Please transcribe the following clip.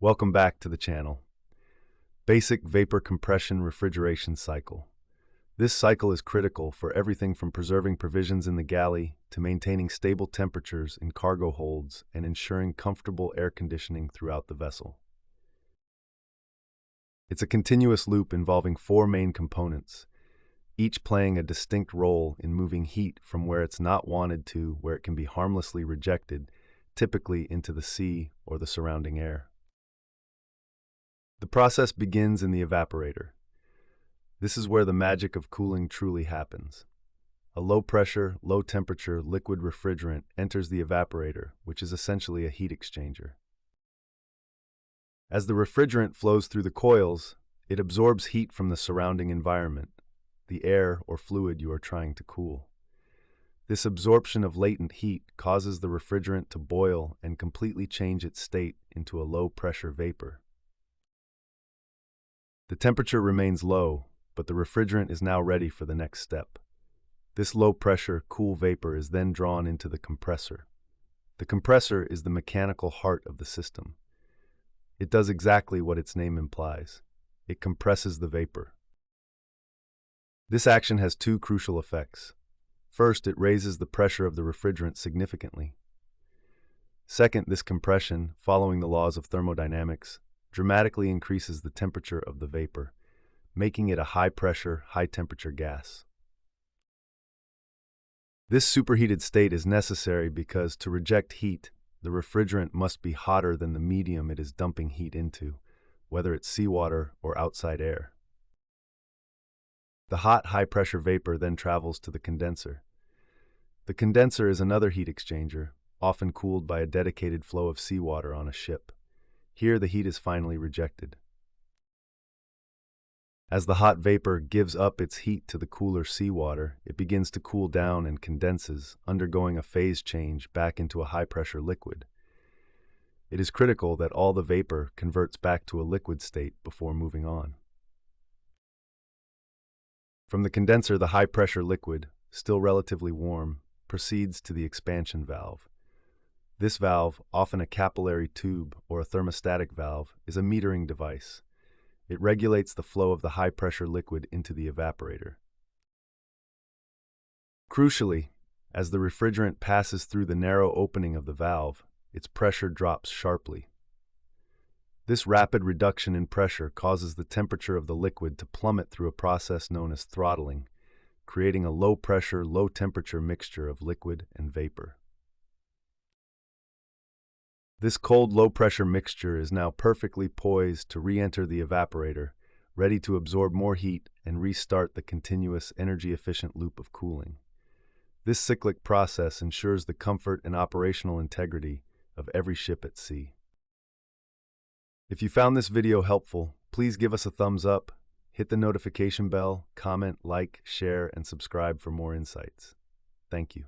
Welcome back to the channel. Basic Vapor Compression Refrigeration Cycle. This cycle is critical for everything from preserving provisions in the galley to maintaining stable temperatures in cargo holds and ensuring comfortable air conditioning throughout the vessel. It's a continuous loop involving four main components, each playing a distinct role in moving heat from where it's not wanted to where it can be harmlessly rejected, typically into the sea or the surrounding air. The process begins in the evaporator. This is where the magic of cooling truly happens. A low-pressure, low-temperature liquid refrigerant enters the evaporator, which is essentially a heat exchanger. As the refrigerant flows through the coils, it absorbs heat from the surrounding environment, the air or fluid you are trying to cool. This absorption of latent heat causes the refrigerant to boil and completely change its state into a low-pressure vapor. The temperature remains low, but the refrigerant is now ready for the next step. This low-pressure, cool vapor is then drawn into the compressor. The compressor is the mechanical heart of the system. It does exactly what its name implies. It compresses the vapor. This action has two crucial effects. First, it raises the pressure of the refrigerant significantly. Second, this compression, following the laws of thermodynamics, dramatically increases the temperature of the vapor, making it a high-pressure, high-temperature gas. This superheated state is necessary because to reject heat, the refrigerant must be hotter than the medium it is dumping heat into, whether it's seawater or outside air. The hot, high-pressure vapor then travels to the condenser. The condenser is another heat exchanger, often cooled by a dedicated flow of seawater on a ship. Here, the heat is finally rejected. As the hot vapor gives up its heat to the cooler seawater, it begins to cool down and condenses, undergoing a phase change back into a high-pressure liquid. It is critical that all the vapor converts back to a liquid state before moving on. From the condenser, the high-pressure liquid, still relatively warm, proceeds to the expansion valve. This valve, often a capillary tube or a thermostatic valve, is a metering device. It regulates the flow of the high-pressure liquid into the evaporator. Crucially, as the refrigerant passes through the narrow opening of the valve, its pressure drops sharply. This rapid reduction in pressure causes the temperature of the liquid to plummet through a process known as throttling, creating a low-pressure, low-temperature mixture of liquid and vapor. This cold, low-pressure mixture is now perfectly poised to re-enter the evaporator, ready to absorb more heat and restart the continuous, energy-efficient loop of cooling. This cyclic process ensures the comfort and operational integrity of every ship at sea. If you found this video helpful, please give us a thumbs up, hit the notification bell, comment, like, share, and subscribe for more insights. Thank you.